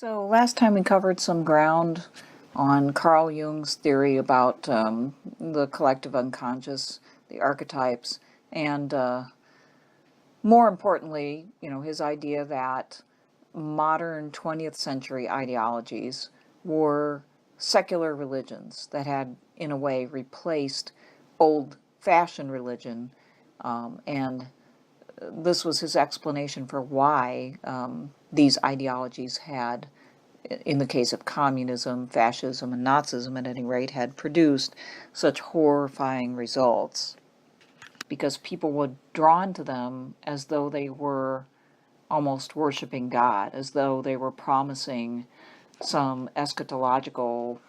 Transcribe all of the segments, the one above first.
So last time we covered some ground on Carl Jung's theory about the collective unconscious, the archetypes, and more importantly, his idea that modern 20th century ideologies were secular religions that had, in a way, replaced old-fashioned religion, and this was his explanation for why these ideologies had, in the case of communism, fascism, and Nazism at any rate, had produced such horrifying results. Because people were drawn to them as though they were almost worshiping God, as though they were promising some eschatological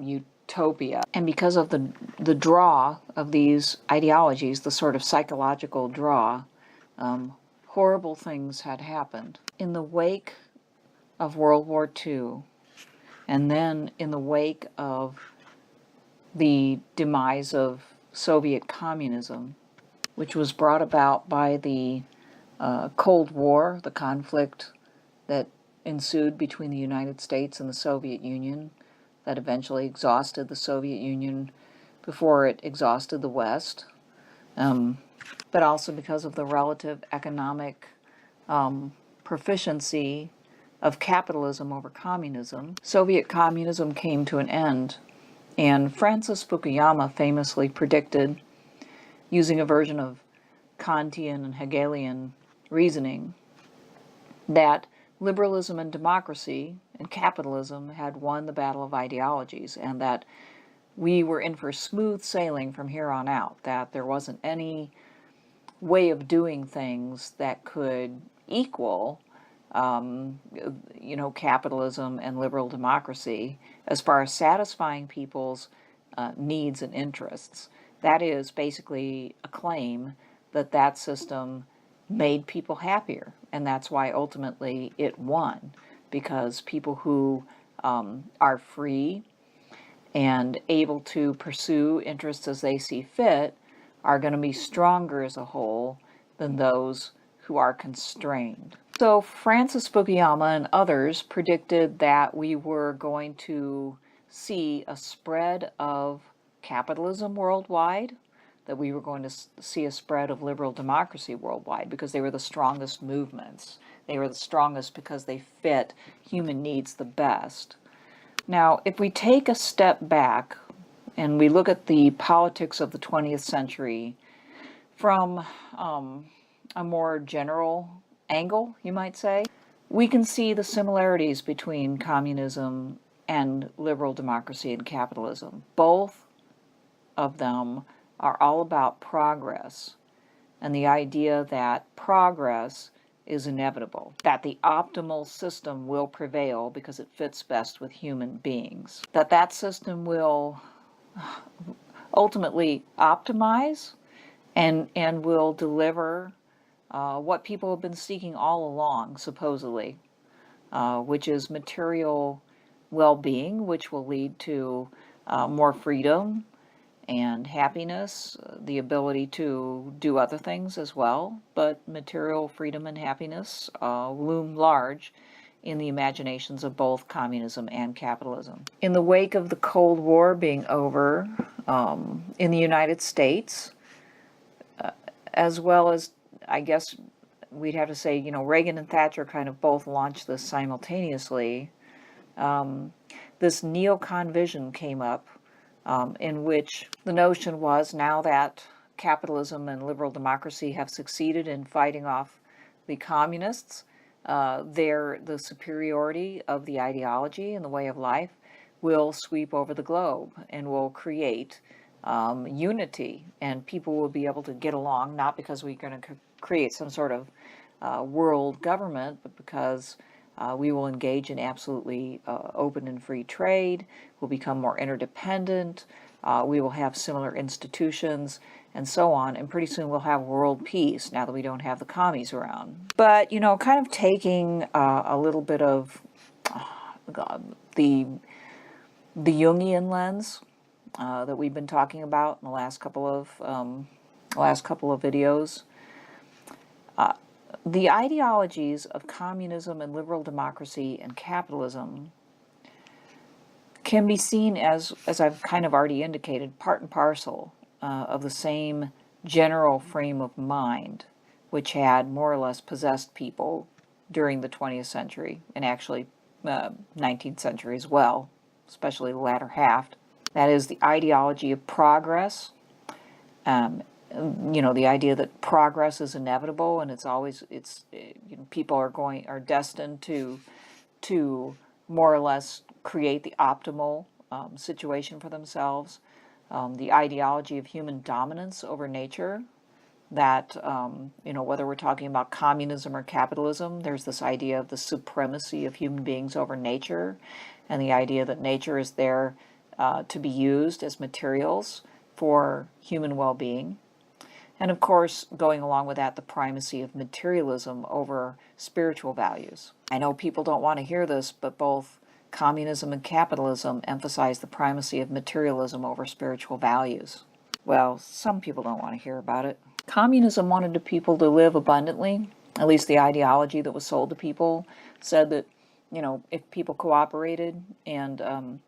utopia. And because of the draw of these ideologies, the sort of psychological draw, horrible things had happened. In the wake of World War II, and then in the wake of the demise of Soviet communism, which was brought about by the Cold War, the conflict that ensued between the United States and the Soviet Union, that eventually exhausted the Soviet Union before it exhausted the West, but also because of the relative economic proficiency of capitalism over communism. Soviet communism came to an end, and Francis Fukuyama famously predicted, using a version of Kantian and Hegelian reasoning, that liberalism and democracy and capitalism had won the battle of ideologies, and that we were in for smooth sailing from here on out, that there wasn't any way of doing things that could equal capitalism and liberal democracy as far as satisfying people's needs and interests. That is basically a claim that that system made people happier, and that's why ultimately it won, because people who are free and able to pursue interests as they see fit are going to be stronger as a whole than those who are constrained. So Francis Fukuyama and others predicted that we were going to see a spread of capitalism worldwide, that we were going to see a spread of liberal democracy worldwide, because they were the strongest movements. They were the strongest because they fit human needs the best. Now, if we take a step back and we look at the politics of the 20th century from a more general angle, you might say, we can see the similarities between communism and liberal democracy and capitalism. Both of them are all about progress, and the idea that progress is inevitable, that the optimal system will prevail because it fits best with human beings, that that system will ultimately optimize and will deliver what people have been seeking all along, supposedly, which is material well-being, which will lead to more freedom and happiness, the ability to do other things as well, but material freedom and happiness loom large in the imaginations of both communism and capitalism. In the wake of the Cold War being over in the United States, as well as, I guess we'd have to say, Reagan and Thatcher kind of both launched this simultaneously, this neocon vision came up, in which the notion was, now that capitalism and liberal democracy have succeeded in fighting off the communists, the superiority of the ideology and the way of life will sweep over the globe and will create unity, and people will be able to get along, not because we're going to create some sort of world government, but because we will engage in absolutely open and free trade, we'll become more interdependent, we will have similar institutions, and so on, and pretty soon we'll have world peace now that we don't have the commies around. But, kind of taking a little bit of the Jungian lens that we've been talking about in the last couple of videos, The ideologies of communism and liberal democracy and capitalism can be seen as I've kind of already indicated, part and parcel of the same general frame of mind, which had more or less possessed people during the 20th century and actually 19th century as well, especially the latter half. That is the ideology of progress. The idea that progress is inevitable and people are destined to more or less create the optimal situation for themselves. The ideology of human dominance over nature, that, whether we're talking about communism or capitalism, there's this idea of the supremacy of human beings over nature, and the idea that nature is there to be used as materials for human well-being. And of course, going along with that, the primacy of materialism over spiritual values. I know people don't want to hear this, but both communism and capitalism emphasize the primacy of materialism over spiritual values. Well, some people don't want to hear about it. Communism wanted the people to live abundantly. At least the ideology that was sold to people said that, if people cooperated and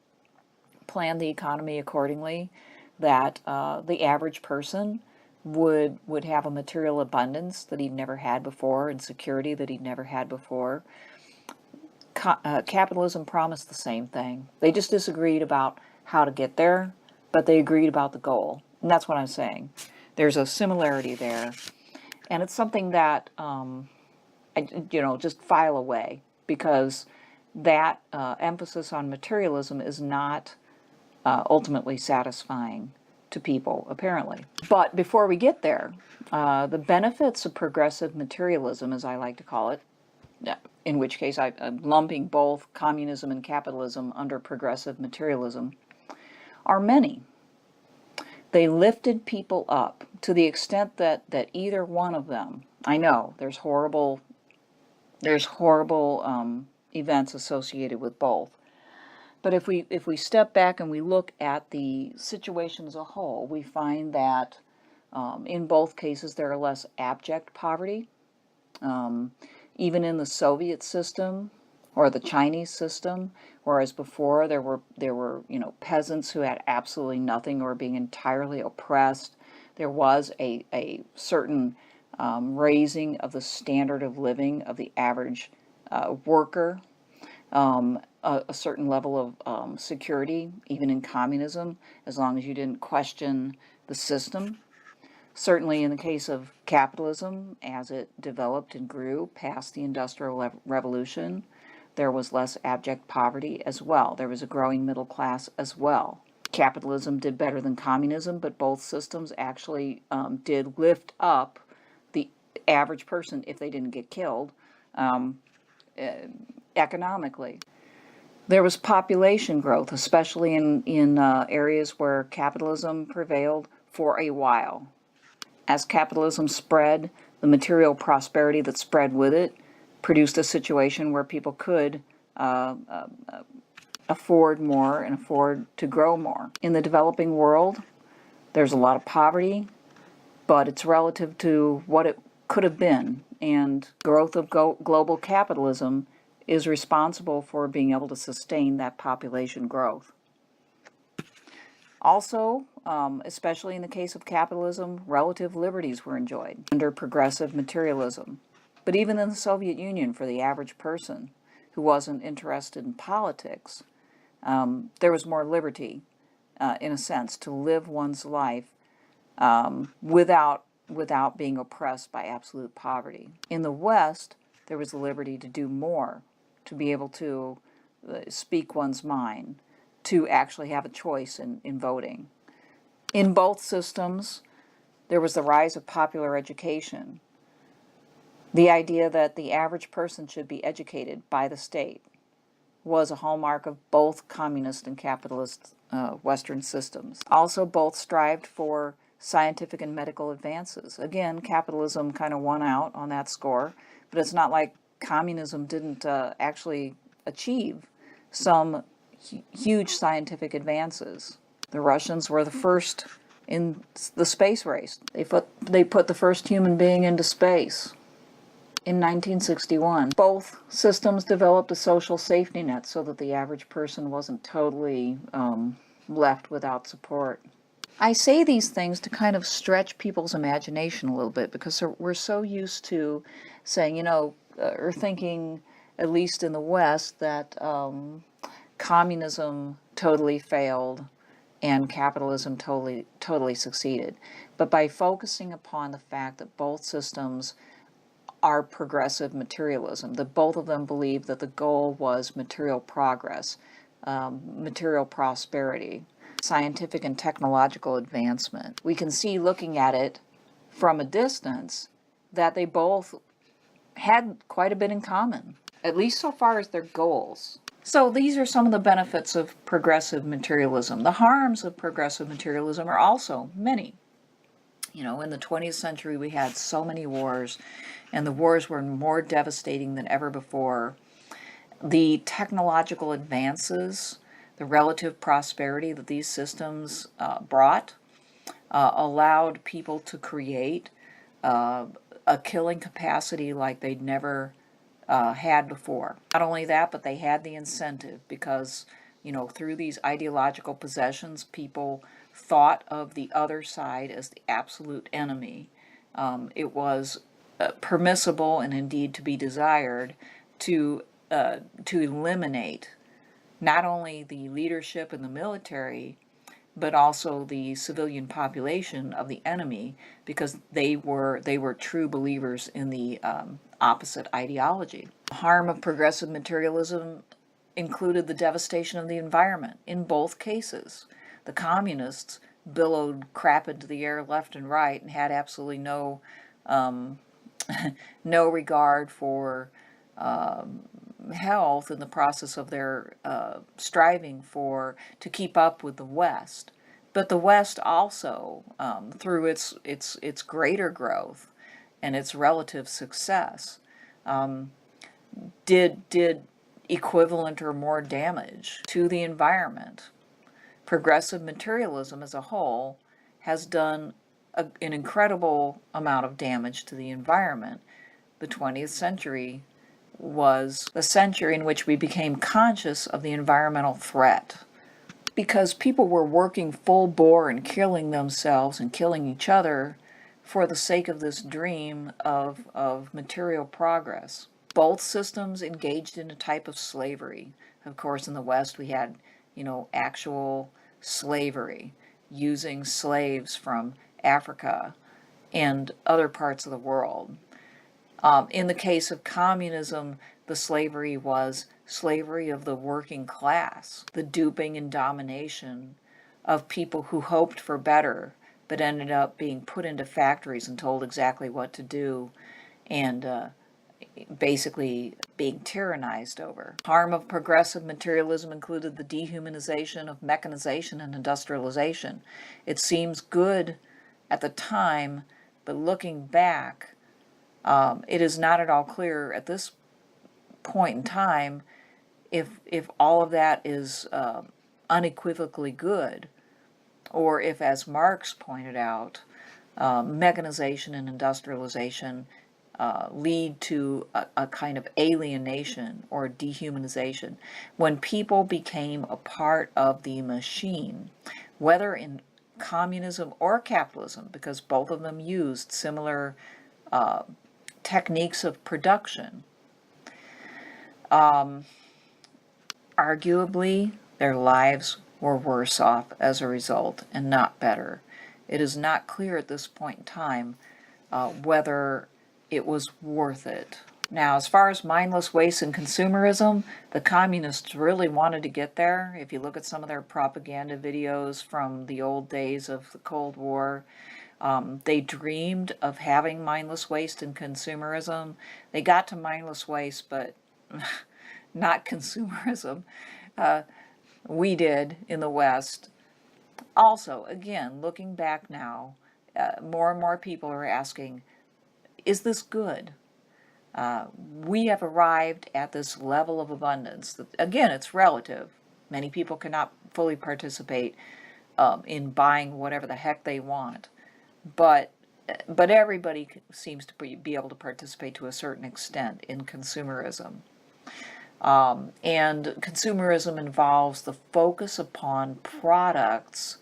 planned the economy accordingly, that the average person would have a material abundance that he'd never had before and security that he'd never had before. Capitalism promised the same thing. They just disagreed about how to get there, but they agreed about the goal. And that's what I'm saying. There's a similarity there. And it's something that, just file away, because that emphasis on materialism is not ultimately satisfying to people, apparently. But before we get there, the benefits of progressive materialism, as I like to call it, in which case I'm lumping both communism and capitalism under progressive materialism, are many. They lifted people up to the extent that either one of them, I know there's horrible events associated with both. But if we step back and we look at the situation as a whole, we find that in both cases there are less abject poverty. Even in the Soviet system or the Chinese system, whereas before there were peasants who had absolutely nothing or were being entirely oppressed, there was a certain raising of the standard of living of the average worker. A certain level of security, even in communism, as long as you didn't question the system. Certainly in the case of capitalism, as it developed and grew past the Industrial Revolution, there was less abject poverty as well. There was a growing middle class as well. Capitalism did better than communism, but both systems actually did lift up the average person, if they didn't get killed, economically. There was population growth, especially in areas where capitalism prevailed for a while. As capitalism spread, the material prosperity that spread with it produced a situation where people could afford more and afford to grow more. In the developing world, there's a lot of poverty, but it's relative to what it could have been, and growth of global capitalism is responsible for being able to sustain that population growth. Also, especially in the case of capitalism, relative liberties were enjoyed under progressive materialism. But even in the Soviet Union, for the average person who wasn't interested in politics, there was more liberty, in a sense, to live one's life without being oppressed by absolute poverty. In the West, there was the liberty to do more, to be able to speak one's mind, to actually have a choice in voting. In both systems, there was the rise of popular education. The idea that the average person should be educated by the state was a hallmark of both communist and capitalist Western systems. Also, both strived for scientific and medical advances. Again, capitalism kind of won out on that score, but it's not like communism didn't actually achieve some huge scientific advances. The Russians were the first in the space race. They put the first human being into space. in 1961. Both systems developed a social safety net so that the average person wasn't totally left without support. I say these things to kind of stretch people's imagination a little bit, because we're so used to saying, or thinking, at least in the West, that communism totally failed and capitalism totally succeeded. But by focusing upon the fact that both systems are progressive materialism, that both of them believe that the goal was material progress, material prosperity, scientific and technological advancement, we can see, looking at it from a distance, that they both had quite a bit in common, at least so far as their goals. So these are some of the benefits of progressive materialism. The harms of progressive materialism are also many. In the 20th century, we had so many wars, and the wars were more devastating than ever before. The technological advances, the relative prosperity that these systems brought, allowed people to create a killing capacity like they'd never had before. Not only that, but they had the incentive, because, through these ideological possessions, people thought of the other side as the absolute enemy. It was permissible, and indeed to be desired, to eliminate not only the leadership in the military, but also the civilian population of the enemy, because they were true believers in the opposite ideology. The harm of progressive materialism included the devastation of the environment in both cases. The communists billowed crap into the air left and right and had absolutely no no regard for health in the process of their striving to keep up with the West. But the West also, through its greater growth and its relative success, did equivalent or more damage to the environment. Progressive materialism as a whole has done an incredible amount of damage to the environment. The 20th century was the century in which we became conscious of the environmental threat, because people were working full bore and killing themselves and killing each other for the sake of this dream of material progress. Both systems engaged in a type of slavery. Of course, in the West, we had, actual slavery, using slaves from Africa and other parts of the world. In the case of communism, the slavery was slavery of the working class, the duping and domination of people who hoped for better, but ended up being put into factories and told exactly what to do, and basically being tyrannized over. Harm of progressive materialism included the dehumanization of mechanization and industrialization. It seems good at the time, but looking back, it is not at all clear at this point in time if all of that is unequivocally good, or if, as Marx pointed out, mechanization and industrialization lead to a kind of alienation or dehumanization. When people became a part of the machine, whether in communism or capitalism, because both of them used similar techniques of production, arguably their lives were worse off as a result and not better. It is not clear at this point in time whether it was worth it. Now, as far as mindless waste and consumerism, the communists really wanted to get there. If you look at some of their propaganda videos from the old days of the Cold War, they dreamed of having mindless waste and consumerism. They got to mindless waste, but not consumerism. We did in the West. Also, again, looking back now, more and more people are asking, is this good? We have arrived at this level of abundance. Again, it's relative. Many people cannot fully participate in buying whatever the heck they want. But but everybody seems to be able to participate to a certain extent in consumerism. And consumerism involves the focus upon products,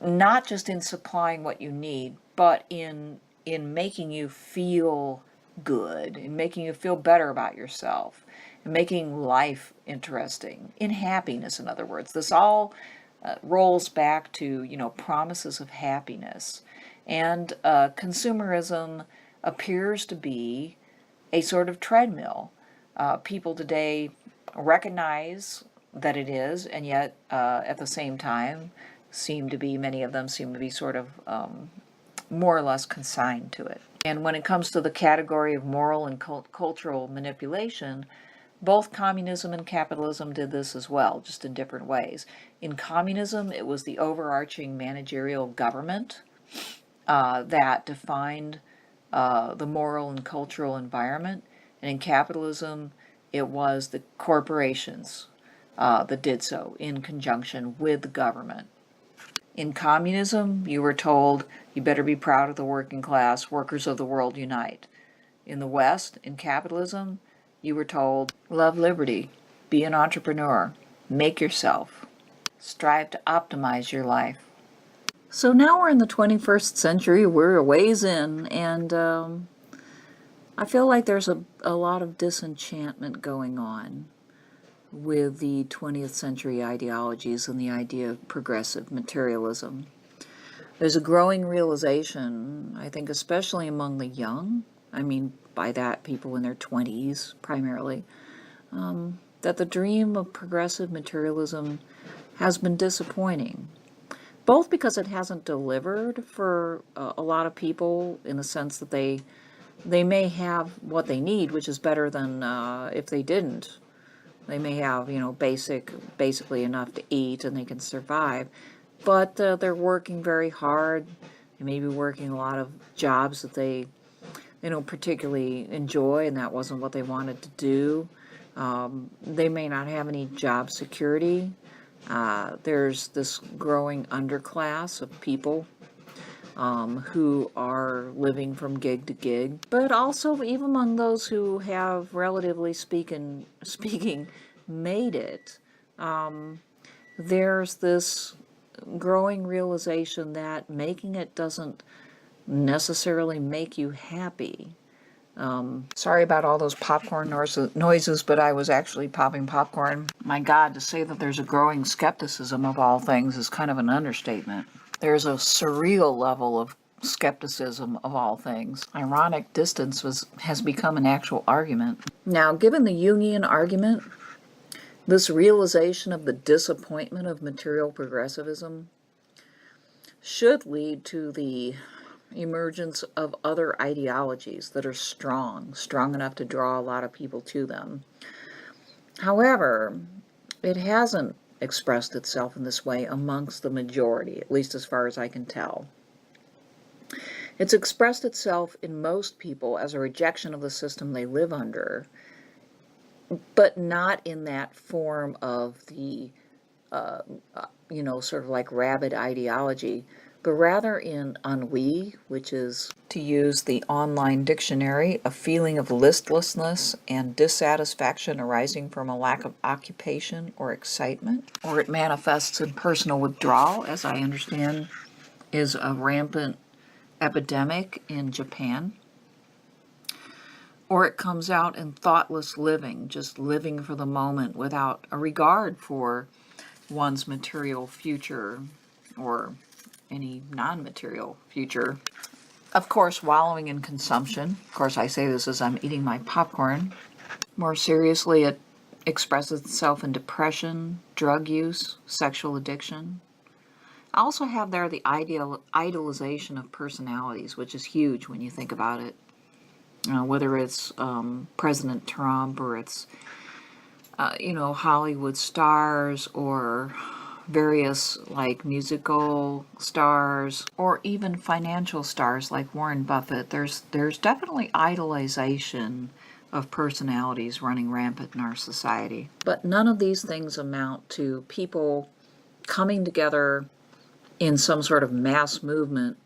not just in supplying what you need, but in making you feel good, in making you feel better about yourself, in making life interesting, in happiness, in other words. This all rolls back to, promises of happiness. And consumerism appears to be a sort of treadmill. People today recognize that it is, and yet at the same time many of them seem to be sort of more or less consigned to it. And when it comes to the category of moral and cultural manipulation, both communism and capitalism did this as well, just in different ways. In communism, it was the overarching managerial government that defined the moral and cultural environment. And in capitalism, it was the corporations that did so in conjunction with the government. In communism, you were told, you better be proud of the working class, workers of the world unite. In the West, in capitalism, you were told, love liberty, be an entrepreneur, make yourself, strive to optimize your life. So now we're in the 21st century, we're a ways in, and I feel like there's a lot of disenchantment going on with the 20th century ideologies and the idea of progressive materialism. There's a growing realization, I think especially among the young, I mean by that people in their 20s primarily, that the dream of progressive materialism has been disappointing. Both because it hasn't delivered for a lot of people in the sense that they may have what they need, which is better than if they didn't. They may have, basically enough to eat and they can survive, but they're working very hard. They may be working a lot of jobs that they don't particularly enjoy, and that wasn't what they wanted to do. They may not have any job security. There's this growing underclass of people who are living from gig to gig, but also even among those who have, relatively speaking, made it, there's this growing realization that making it doesn't necessarily make you happy. Sorry about all those popcorn noises, but I was actually popping popcorn. My God, to say that there's a growing skepticism of all things is kind of an understatement. There's a surreal level of skepticism of all things. Ironic distance has become an actual argument. Now, given the Jungian argument, this realization of the disappointment of material progressivism should lead to the emergence of other ideologies that are strong enough to draw a lot of people to them. However, it hasn't expressed itself in this way amongst the majority, at least as far as I can tell. It's expressed itself in most people as a rejection of the system they live under, but not in that form of the, sort of like rabid ideology, but rather in ennui, which is, to use the online dictionary, a feeling of listlessness and dissatisfaction arising from a lack of occupation or excitement. Or it manifests in personal withdrawal, as I understand is a rampant epidemic in Japan. Or it comes out in thoughtless living, just living for the moment without a regard for one's material future or any non-material future. Of course, wallowing in consumption. Of course, I say this as I'm eating my popcorn. More seriously, it expresses itself in depression, drug use, sexual addiction. I also have there the idolization of personalities, which is huge when you think about it. Whether it's President Trump or it's, Hollywood stars or various musical stars or even financial stars like Warren Buffett. There's definitely idolization of personalities running rampant in our society. But none of these things amount to people coming together in some sort of mass movement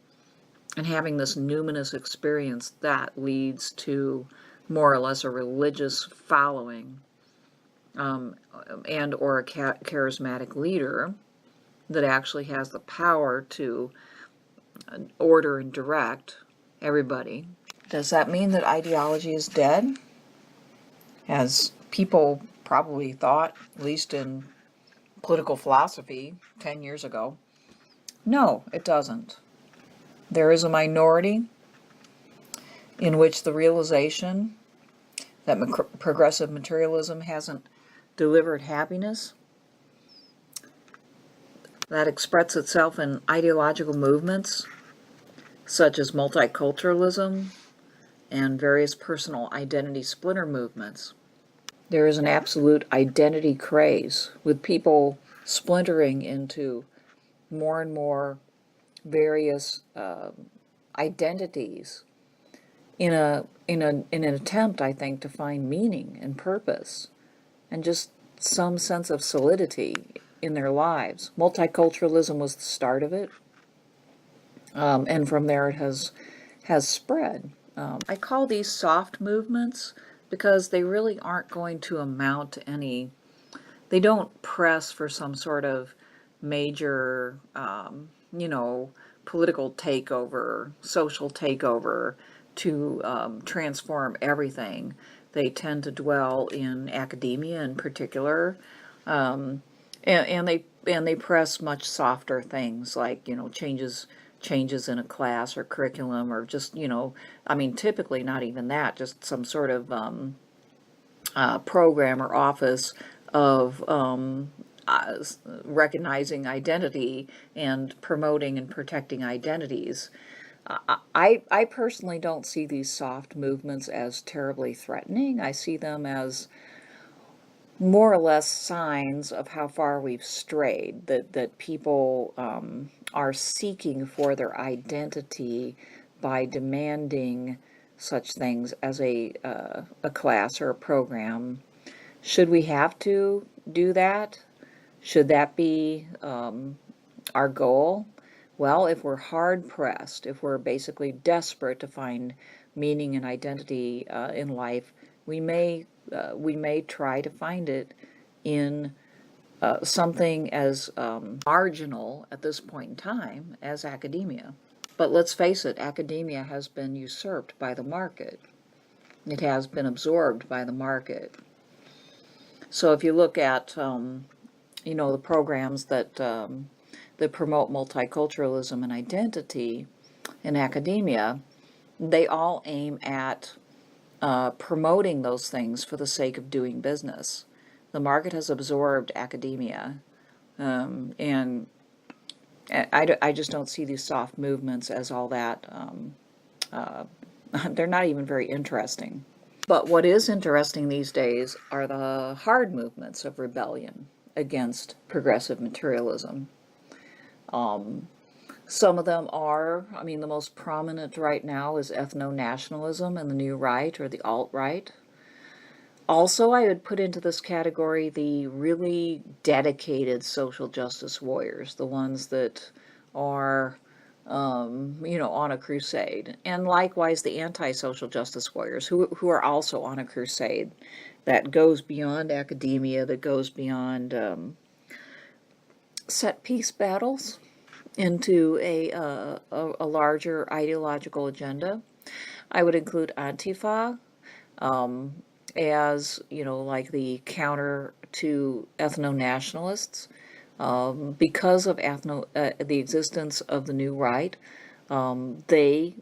and having this numinous experience that leads to more or less a religious following, and or a charismatic leader that actually has the power to order and direct everybody. Does that mean that ideology is dead, as people probably thought, at least in political philosophy 10 years ago? No, it doesn't. There is a minority in which the realization that progressive materialism hasn't delivered happiness, that expresses itself in ideological movements such as multiculturalism and various personal identity splinter movements. There is an absolute identity craze, with people splintering into more and more various identities in an attempt, I think, to find meaning and purpose and just some sense of solidity in their lives. Multiculturalism was the start of it, and from there it has spread. I call these soft movements because they really aren't going to amount to any. They don't press for some sort of major, political takeover, social takeover to transform everything. They tend to dwell in academia in particular, and they press much softer things like changes in a class or curriculum, or just typically not even that, just some sort of program or office of recognizing identity and promoting and protecting identities. I personally don't see these soft movements as terribly threatening. I see them as more or less signs of how far we've strayed, that people are seeking for their identity by demanding such things as a class or a program. Should we have to do that? Should that be our goal? Well, if we're hard-pressed, if we're basically desperate to find meaning and identity in life, we may try to find it in something as marginal at this point in time as academia. But let's face it, academia has been usurped by the market. It has been absorbed by the market. So if you look at the programs that promote multiculturalism and identity in academia, they all aim at promoting those things for the sake of doing business. The market has absorbed academia, and I just don't see these soft movements as all that. They're not even very interesting. But what is interesting these days are the hard movements of rebellion against progressive materialism. Some of them are, the most prominent right now is ethno-nationalism and the new right, or the alt-right. Also, I would put into this category the really dedicated social justice warriors, the ones that are, on a crusade. And likewise, the anti-social justice warriors, who are also on a crusade that goes beyond academia, that goes beyond set piece battles into a larger ideological agenda. I would include Antifa as, like the counter to ethno-nationalists. Because of the existence of the new right, they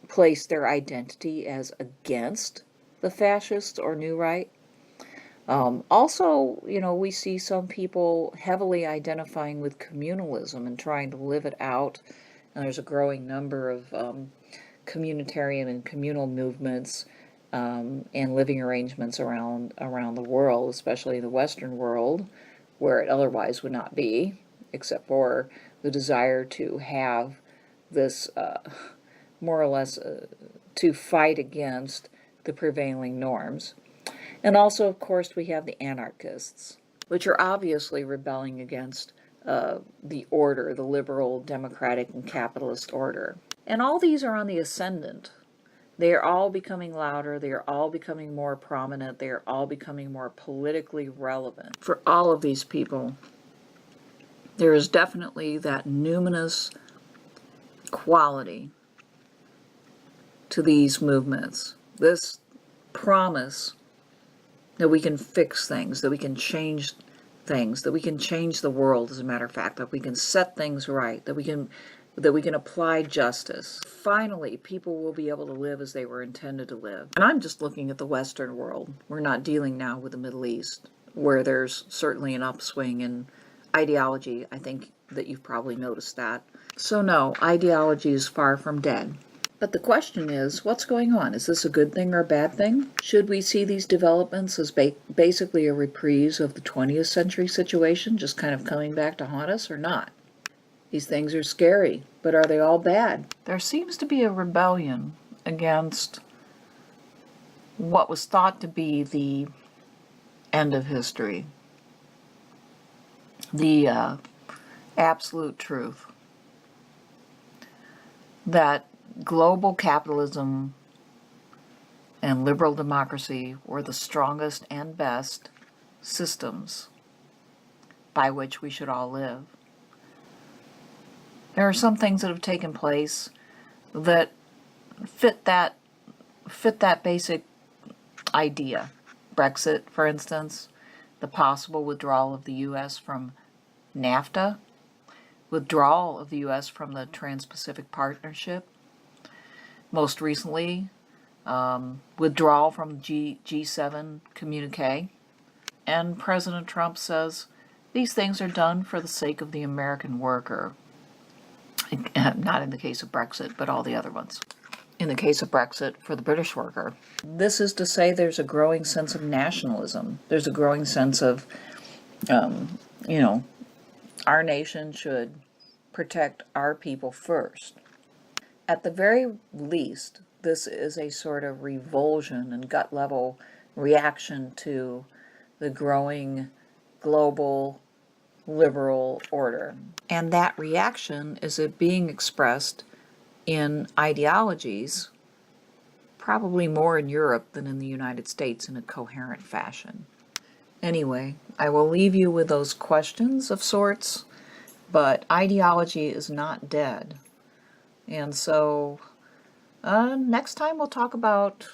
place their identity as against the fascists or new right. Also, we see some people heavily identifying with communalism and trying to live it out. And there's a growing number of communitarian and communal movements and living arrangements around the world, especially the Western world, where it otherwise would not be, except for the desire to have this more or less to fight against the prevailing norms. And also, of course, we have the anarchists, which are obviously rebelling against the order, the liberal, democratic, and capitalist order. And all these are on the ascendant. They are all becoming louder. They are all becoming more prominent. They are all becoming more politically relevant. For all of these people, there is definitely that numinous quality to these movements. This promise that we can fix things, that we can change things, that we can change the world, as a matter of fact, that we can set things right, that we can apply justice. Finally, people will be able to live as they were intended to live. And I'm just looking at the Western world. We're not dealing now with the Middle East, where there's certainly an upswing in ideology. I think that you've probably noticed that. So no, ideology is far from dead. But the question is, what's going on? Is this a good thing or a bad thing? Should we see these developments as basically a reprise of the 20th century situation, just kind of coming back to haunt us, or not? These things are scary, but are they all bad? There seems to be a rebellion against what was thought to be the end of history, the absolute truth, that global capitalism and liberal democracy were the strongest and best systems by which we should all live. There are some things that have taken place that fit that basic idea. Brexit, for instance, the possible withdrawal of the U.S. from NAFTA, withdrawal of the U.S. from the Trans-Pacific Partnership, most recently, withdrawal from G7 communique. And President Trump says these things are done for the sake of the American worker. Not in the case of Brexit, but all the other ones. In the case of Brexit, for the British worker. This is to say there's a growing sense of nationalism. There's a growing sense of, our nation should protect our people first. At the very least, this is a sort of revulsion and gut level reaction to the growing global liberal order. And that reaction is it being expressed in ideologies, probably more in Europe than in the United States, in a coherent fashion. Anyway, I will leave you with those questions of sorts, but ideology is not dead. And so next time we'll talk about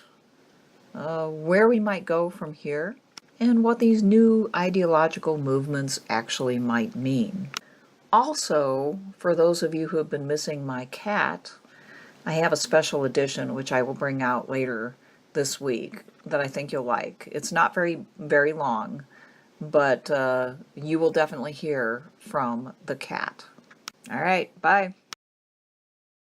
where we might go from here and what these new ideological movements actually might mean. Also, for those of you who have been missing my cat, I have a special edition which I will bring out later this week that I think you'll like. It's not very, very long, but you will definitely hear from the cat. All right, bye.